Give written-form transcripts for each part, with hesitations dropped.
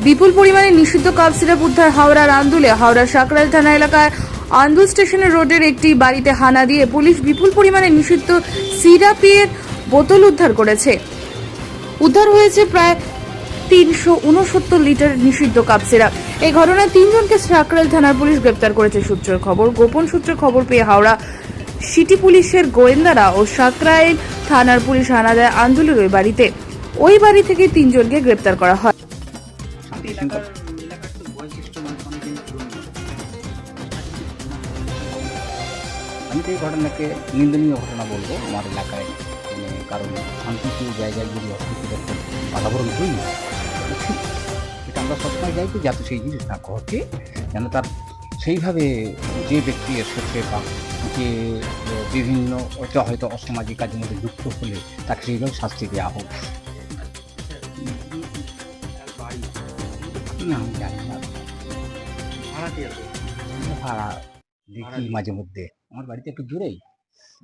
বিপুল পরিমাণে নিষিদ্ধ cough syrup উদ্ধার হাওড়ার আন্দুলে। হাওড়ার সাকরাইল থানা এলাকায় আন্দুল স্টেশনের রোডের একটি বাড়িতে হানা দিয়ে পুলিশ বিপুল পরিমাণে নিষিদ্ধ সিরাপের বোতল উদ্ধার করেছে। উদ্ধার হয়েছে প্রায় 369 লিটার নিষিদ্ধ কাপ সিরাপ। এই ঘটনায় 3 জনকে সাকরাইল থানার পুলিশ গ্রেপ্তার করেছে। সূত্রের খবর, গোপন সূত্রে খবর পেয়ে হাওড়া সিটি পুলিশের গোয়েন্দারা ও সাকরাইল থানার পুলিশ হানা দেয় আন্দুলের ওই বাড়িতে। ওই বাড়ি থেকে 3 জনকে গ্রেপ্তার করা হয়। আমি তো এই ঘটনাকে নিন্দনীয় ঘটনা বলবো। আমার এলাকায় কারণ শান্তিপ্রিয় জায়গায় যদি অশান্তির বাতাবরণ তৈরি হয়, এটা আমরা সবসময় চাইছি যাতে সেই জিনিস না ঘটে, যেন তার সেইভাবে যে ব্যক্তি এসেছে বা যে বিভিন্ন হয়তো অসামাজিক কাজের মধ্যে যুক্ত হলে তাকে সেইভাবে শাস্তি দেওয়া হোক। না, আমি জানি না, ভাড়া দেখি মাঝে মধ্যে। আমার বাড়িতে একটু দূরেই,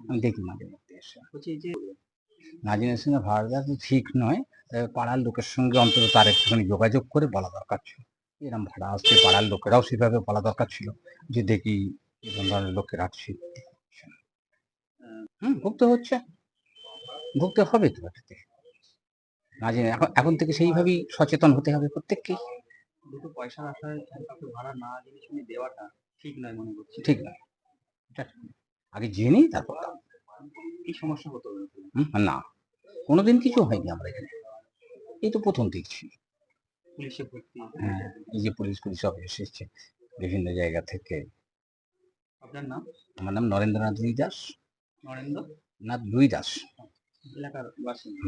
আমি দেখি মাঝে মধ্যে এসে। নাজিনের সঙ্গে ভাড়া দেওয়া তো ঠিক নয়, পাড়ার লোকের সঙ্গে অন্তত তার একটুখানি যোগাযোগ করে বলা দরকার ছিল। এরকম ভাড়া আসছে, পাড়ার লোকেরাও সেভাবে বলা দরকার ছিল যে দেখি এরকম ধরনের লোককে রাখছি। ভুগতে হচ্ছে, ভুগতে হবে তো এটাতে। নাজিনে এখন থেকে সেইভাবেই সচেতন হতে হবে প্রত্যেককেই। দুটো পয়সার আশায় কাউকে ভাড়া না জেনে শুনে দেওয়াটা ঠিক নয় মনে করছি। ঠিক নয়, এটা ঠিক নয়। আগে জেনেই তারপর দাও। কি সমস্যা হতো? না, কোনোদিন কিছু হয়নি আমরা এখানে, এই তো প্রথম দেখছি। পুলিশে ভর্তি? হ্যাঁ, এই যে পুলিশ অফিস এসেছে বিভিন্ন জায়গা থেকে। আপনার নাম? আমার নাম নরেন্দ্রনাথ রুই দাস। নরেন্দ্রনাথ রুই দাস, এলাকার বাসিন্দা।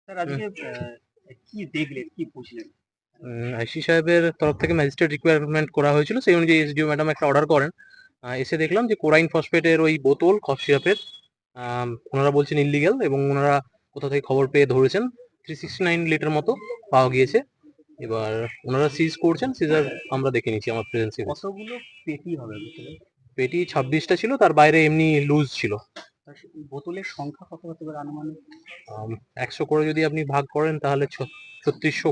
স্যার, আজকে কি দেখলেন, কি বুঝলেন? আইসি সাহেবের তরফ থেকে ম্যাজিস্ট্রেট রিকোয়ারমেন্ট করা হয়েছিল, সেই অনুযায়ী এসডিও ম্যাডাম একটা অর্ডার করেন। এসে দেখলাম যে কোরাইন ফসফেটের ওই বোতল কফ সিরাপের ওনারা বলছেন ইলিগাল, এবং ওনারা কোথা থেকে খবর পেয়ে ধরেছেন 369 লিটার মতো পাওয়া গিয়েছে। এবার ওনারা সিজ করছেন, সিজার আমরা দেখে নিচ্ছি আমার প্রেজেন্সে। কতগুলো পেটি হবে বোতলে? পেটি 26টা ছিল, তার বাইরে এমনি লুজ ছিল। বোতলের সংখ্যা কত হতে পারে আনুমানিক? 100 করে যদি আপনি ভাগ করেন তাহলে 3600,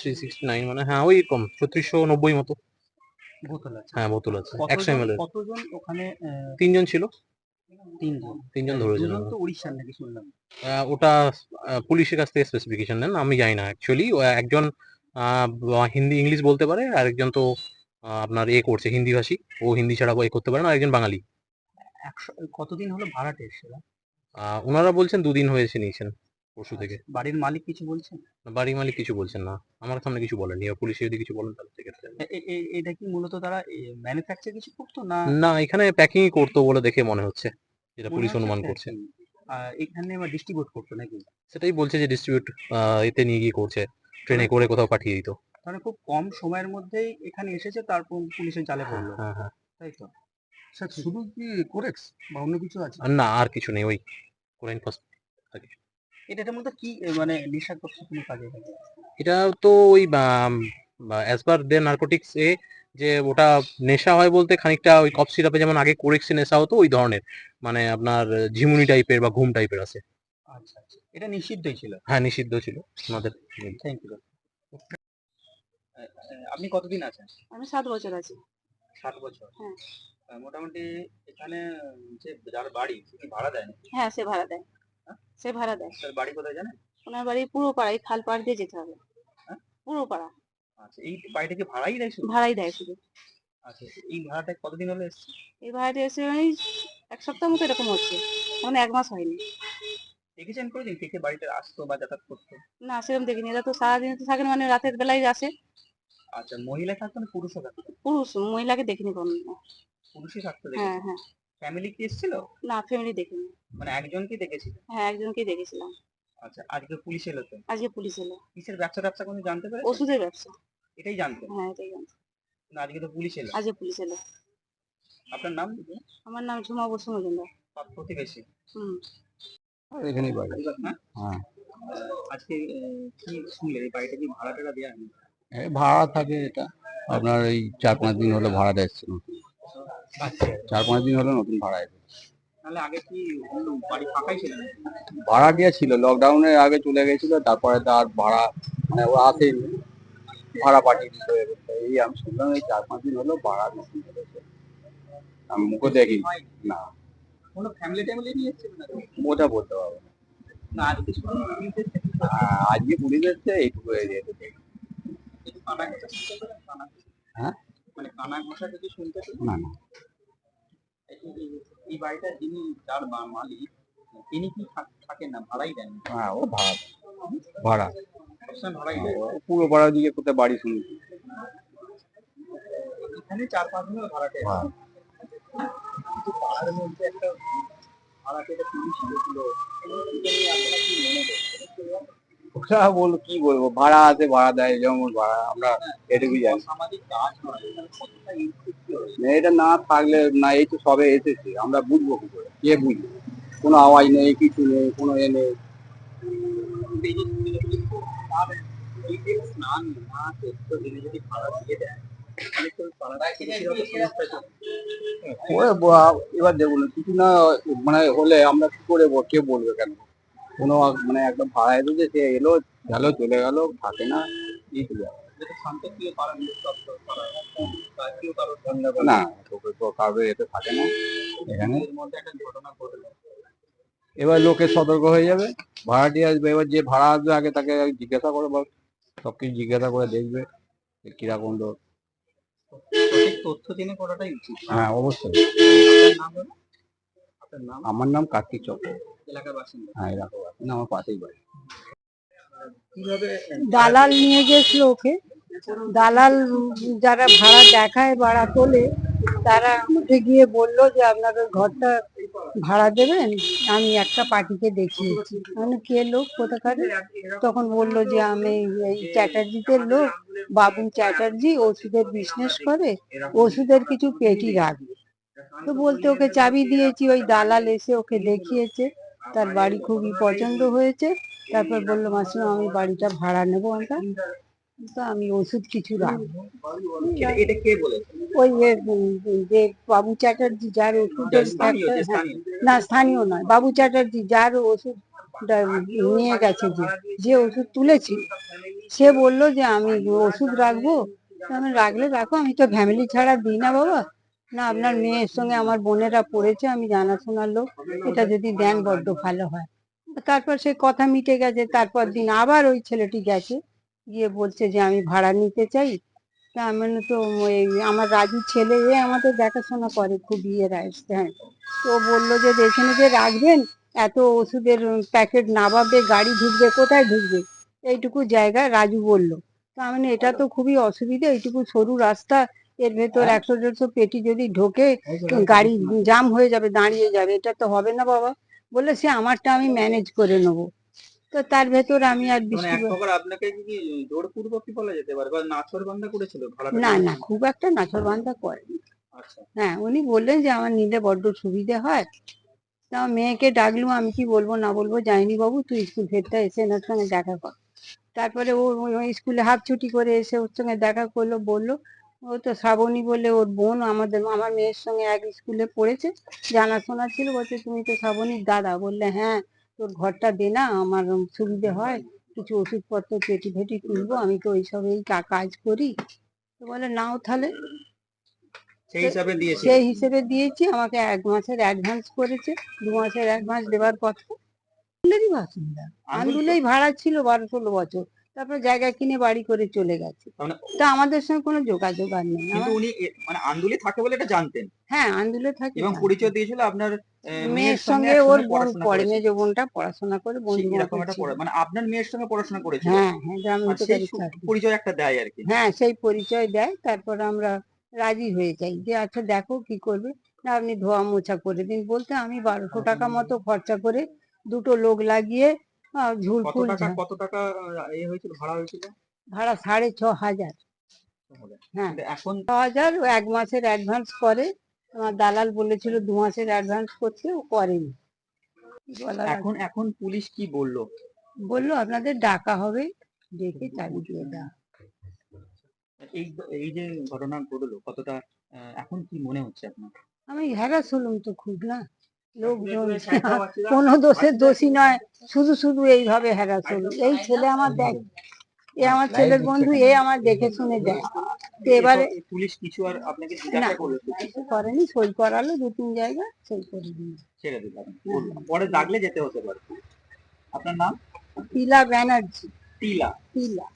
369 মানে হ্যাঁ ওই রকম 3690 মতো বোতল আছে? হ্যাঁ বোতল আছে 100 ml এর। কতজন ওখানে? 3 জন ছিল। 3 জন ধরেছিল। তো উড়িষ্যার নাকি শুনলাম? ওটা পুলিশের কাছ থেকে স্পেসিফিকেশন নেন, আমি জানি না অ্যাকচুয়ালি। একজন হিন্দি ইংলিশ বলতে পারে, আরেকজন তো আপনার করছে হিন্দি ভাষী, ও হিন্দি ছাড়া এ করতে পারে না, আরেকজন বাঙালি। 100 কতদিন হলো ভাড়াটে এসেছিল? ওনারা বলছেন 2 দিন হয়েছে নিয়েছেন, পরশু থেকে। বাড়ির মালিক কিছু বলছেন? বাড়ির মালিক কিছু বলছেন না, আমার সামনে কিছু বলেনি। পুলিশে যদি কিছু বলেন তাহলে সেক্ষেত্রে এটা কি মূলত তারা ম্যানুফ্যাকচার কিছু করতো না? না, এখানে প্যাকিংই করতো বলে দেখে মনে হচ্ছে, যেটা মনে পুলিশ হচ্ছে অনুমান packing। করছে। এখানে আবার ডিস্ট্রিবিউট করতো নাকি? সেটাই বলছে যে ডিস্ট্রিবিউট এতে নিয়ে গিয়ে করছে, ট্রেনে করে কোথাও পাঠিয়ে দিত। মানে খুব কম সময়ের মধ্যেই এখানে এসেছে, তারপর পুলিশের জালে পড়লো। হ্যাঁ হ্যাঁ। তাই তো? স্যার, শুধু কি কোরেক্স বা অন্য কিছু আছে? আর না, আর কিছু নেই, ওই কোরাইন ফার্স্ট আর কিছু। এটার মধ্যে কি মানে নেশাগ্রস্ত কোনো কাজে লাগে? এটা তো ওই অ্যাজ পার দে নার্কোটিক্স যে ওটা নেশা হয় বলতে খানিকটা ওই কফ সিরাপে যেমন আগে কোরেক্সে নেশা হতো, ওই ধরনের, মানে আপনার ঝিমুনি টাইপের বা ঘুম টাইপের আছে। আচ্ছা আচ্ছা, এটা নিষিদ্ধই ছিল? হ্যাঁ, নিষিদ্ধ ছিল আমাদের। Thank you. আপনি কতদিন আছেন? আমি 7 বছর আছি। 7 বছর? হ্যাঁ। মোটামুটি এখানে যে যার বাড়ি, সে কি ভাড়া দেয়? হ্যাঁ, সে ভাড়া দেয়। হ্যাঁ? সে ভাড়া দেয়। তার বাড়ি কোথায় জানেন? ওনার বাড়ি পুরো পাড়ায়, খাল পাড় দিয়ে যেতে হবে। হ্যাঁ? পুরো পাড়া। আচ্ছা, এই বাড়িটা কি ভাড়াই দেয় শুধু? ভাড়াই দেয় শুধু। আচ্ছা, এই ভাড়াটা কতদিন হলো এসছে? এই ভাড়াটা এসে ওই 1 সপ্তাহ মতো এরকম হচ্ছে। মানে 1 মাস হয়নি। দেখেছেন কোনোদিন কে কে বাড়িতে আসতো বা যাতায়াত করতো? না, সেরকম দেখিনি। এরা তো সারাদিন তো থাকে না, মানে রাতের বেলায় আসে। আচ্ছা, মহিলা থাকতো না পুরুষও থাকতো? পুরুষ, মহিলাকে দেখিনি কোনদিন। পুরুষই থাকতো হ্যাঁ দেখেছি। হ্যাঁ। ফ্যামিলি কি এসেছিল? না, ফ্যামিলি দেখিনি। মানে একজনকে দেখেছিল? হ্যাঁ, একজনকেই দেখেছিলাম। আচ্ছা, আজকে পুলিশ এলো তো? আজকে পুলিশ এলো। কিসের ব্যবসা কোনো জানতে পেরেছেন? ওষুধের ব্যবসা। এটাই জানতেন? হ্যাঁ, এটাই জানছি। না, আজকে তো পুলিশ এলো। আজকে পুলিশ এলো। আপনার নাম? আমার নাম ঝুমা বসু মজুমদার। প্রতিবেশী? হুম। এখানেই বাড়ি। হ্যাঁ? হ্যাঁ, আজকে কি শুনলেন, এই বাড়িটা কি ভাড়া টাড়া দেওয়া হয়নি? এই ভাড়া থাকে এটা আপনার এই 4-5 দিন হলো ভাড়া এসছে নতুন। আচ্ছা। 4-5 দিন হলো নতুন ভাড়া এসেছে। তাহলে আগে কি বাড়ি ফাঁকাই ছিল না? ভাড়া দিয়ে ছিল, লকডাউনের আগে চলে গেছিল, তারপরে তো আর ভাড়া মানে ওরা আসেনি, ভাড়া পাঠিয়ে দিতে হয়ে গেছে। এই আমি শুনলাম এই 4-5 দিন হলো ভাড়া বেশি হয়েছে। আমি মুখে দেখি না, কোনো ফ্যামিলি ট্যামিলি নিয়ে এসেছিল না? ওটা বলতে পারবো না। না আর কিছু পুলিশ এসেছে? আজকে পুলিশ এসছে, এইটুকু এরিয়া থেকে। কিছু কানা ঘষা শুনতে পেলেন? কানা হ্যাঁ, মানে কানা ঘষা কিছু শুনতে পেলেন? না না, এই বাড়িটার যিনি যার মালিক তিনি কি থাকেন না, ভাড়াই দেন? হ্যাঁ ও ভাড়া, ভাড়া সবসময় ভাড়াই দেন। পুরো ভাড়া দিকে কোথায় বাড়ি শুনেছি। এখানে 4-5 দিন ভাড়াটে হ্যাঁ, কিন্তু পাড়ার মধ্যে একটা ভাড়াটে পুলিশ ছিল, এটা নিয়ে আপনারা কি মনে করছেন? ওটা কি বলবো, ভাড়া আছে ভাড়া দেয়, যেমন ভাড়া আমরা এটুকুই জানি। সামাজিক কাজ হয়, কতটা ইনসিকিউর এটা না থাকলে না, এই তো সবে এসেছে, আমরা বুঝবো কি করে, কে বুঝবে? কোনো আওয়াজ নেই, কিছু নেই, কোনো এ নেই। স্নান না করতে দিনে যদি ভাড়া দিয়ে দেয় তাহলে তো পাড়ায় সমস্যা। এবার দেখুন কিছু না মানে হলে আমরা কি করে কে বলবে কেন? কোনো মানে একদম ভাড়া এসেছে, সে এলো গেল চলে গেল, থাকে না, এই তো ব্যাপার। শান্তপ্রিয় পাড়া নিস্তব্ধ পাড়া, কেউ কারোর না, তোকে তো কারোর এতে থাকে না এখানে। এর মধ্যে একটা ঘটনা ঘটলো। এবার লোকে সতর্ক হয়ে যাবে, ভাড়াটি আসবে, এবার যে ভাড়া আসবে আগে তাকে জিজ্ঞাসা করে বা সবকিছু জিজ্ঞাসা করে দেখবে যে কিরকম লোক। সঠিক তথ্য জেনে করাটাই উচিত। হ্যাঁ অবশ্যই। আপনার নাম হলো? আপনার নাম? আমার নাম কার্তিক চক্র। এলাকার বাসিন্দা? হ্যাঁ এরকম না, আমার পাশেই বাড়ি। কিভাবে দালাল নিয়ে গেছিল ওকে। দালাল যারা ভাড়া দেখায় ভাড়া তোলে তারা আমাকে গিয়ে বললো যে আপনার ওই ঘরটা ভাড়া দেবেন, আমি একটা পার্টিকে দেখিয়েছি। মানে কে লোক কোথাকার? তখন বললো যে আমি এই চ্যাটার্জিদের লোক, বাবু চ্যাটার্জি ওষুধের বিজনেস করে, ওষুধের কিছু পেটি রাখবে। তো বলতে ওকে চাবি দিয়েছি, ওই দালাল এসে ওকে দেখিয়েছে, তার বাড়ি খুবই পছন্দ হয়েছে। তারপর বললো মাসিমা আমি বাড়িটা ভাড়া নেবো আমরা, তো আমি ওষুধ কিছু রাখবো। এটা কে বলেছে? ওই যে বাবু চ্যাটার্জি যার ওষুধের স্থানীয় একটা, যে হ্যাঁ, স্থানীয় না স্থানীয় নয়, বাবু চ্যাটার্জি যার ওষুধ নিয়ে গেছে, যে ওষুধ তুলেছিল, সে বললো যে আমি ওষুধ রাখবো। তো আমি রাখলে রাখো, আমি তো ফ্যামিলি ছাড়া দিই না বাবা। না আপনার মেয়ের সঙ্গে আমার বোনেরা পড়েছে, আমি জানাশোনার লোক, এটা যদি দেন বড্ড ভালো হয়। তারপর সে কথা মিটে গেছে। তারপর দিন আবার ওই ছেলেটি গেছে, গিয়ে বলছে যে আমি ভাড়া নিতে চাই। তা আমি বললাম, তো আমার রাজুর ছেলে এ আমাদের দেখাশোনা করে, খুব ইয়ে আসছে, হ্যাঁ। তো ও বললো যে এখানে যে রাখবেন, এত ওষুধের প্যাকেট নামাবে, গাড়ি ঢুকবে, কোথায় ঢুকবে এইটুকু জায়গা? রাজু বলল। তো আমি বললাম, এটা তো খুবই অসুবিধা, এইটুকু সরু রাস্তা, এর ভেতর 100-150 পেটি যদি ঢোকে, গাড়ি জাম হয়ে যাবে, দাঁড়িয়ে যাবে, এটা তো হবে না বাবা। বললে সে আমারটা আমি ম্যানেজ করে নেবো। তো তার ভেতর আমি আর মানে এক প্রকার আপনাকে কি জোরপূর্বক কি বলা যেতে পারে বা নাছোড়বান্দা করেছিল ভাড়াটা? না না, খুব একটা নাছোড়বান্দা করেনি। আচ্ছা, হ্যাঁ, উনি বললেন যে আমার নিলে বড্ড সুবিধে হয়। তা আমার মেয়েকে ডাকলুম, আমি কি বলবো না বলবো জানিনি বাবু, তুই স্কুল ফেরটা এসে এনার সঙ্গে দেখা কর। তারপরে ও ওই স্কুলে হাফ ছুটি করে এসে ওর সঙ্গে দেখা করলো, বললো ও তো শ্রাবণী বলে ওর বোন, আমার মেয়ের সঙ্গে এক স্কুলে পড়েছে, জানাশোনা ছিল। বলছে তুমি তো শ্রাবণীর দাদা? বললে হ্যাঁ, তোর ঘরটা দে না, আমার সুবিধে হয়, কিছু ওষুধপত্র পেটি ফেটি তুলবো, আমি তো ওইসব এই কাজ করি। তো বলে নাও তাহলে। সেই হিসাবে দিয়েছি। সেই হিসেবে দিয়েছি, আমাকে 1 মাসের অ্যাডভান্স করেছে, 2 মাসের অ্যাডভান্স দেওয়ার কথা। আন্দুলেরই বাসিন্দা, আন্দুলেই ভাড়া ছিল 12-16 বছর, তারপর জায়গা কিনে বাড়ি করে চলে গেছে। তা আমাদের সঙ্গে কোনো যোগাযোগ আর নেই। কিন্তু উনি মানে আন্দুলে থাকে বলে এটা জানতেন হ্যাঁ, আন্দুলে থাকে এবং পরিচয় দিয়েছিল আপনার মেয়ের সঙ্গে, ওর বোন পড়ে, মেজ বোনটা পড়াশোনা করে, বন্ধু এরকম একটা মানে আপনার মেয়ের সঙ্গে পড়াশোনা করেছিল। হ্যাঁ হ্যাঁ, গ্রামীণ সেই পরিচয় একটা দেয় আর কি। হ্যাঁ, সেই পরিচয় দেয়। তারপর আমরা রাজি হয়ে যাই যে আচ্ছা দেখো কি করবে, না আপনি ধোয়া মোছা করে দিন। বলতে আমি 1200 টাকা মতো খরচা করে দুটো লোক লাগিয়ে ঝুলফুল কত টাকা এ হয়েছিল, ভাড়া হয়েছিল? ভাড়া 6,500। হ্যাঁ, এখন 6,000 1 মাসের অ্যাডভান্স করে। আমার দালাল বলেছিল 2 মাসের অ্যাডভান্স করতে, ও করেনি। এখন এখন পুলিশ কি বললো? বললো আপনাদের ডাকা হবে, ডেকে চাবি দিয়ে দেওয়া। এই এই যে ঘটনা ঘটলো কতটা এখন কি মনে হচ্ছে আপনার? আমি হ্যারাস হলাম তো খুব, না লোকজন কোনো দোষের দোষী নয়, শুধু শুধু এইভাবে হ্যারাস হলো। এই ছেলে আমার দেখ, এ আমার ছেলের বন্ধু, এ আমার দেখে শুনে দেয়। তো এবারে পুলিশ কিছু আর আপনাকে না, জিজ্ঞাসা করলো তো? কিছু করেনি, সই করালো 2-3 জায়গায়, সই করে দিল। ছেড়ে দিলাম, পরে ডাকলে যেতে হতে পারে। আপনার নাম? তিলা ব্যানার্জি। টিলা। তিলা।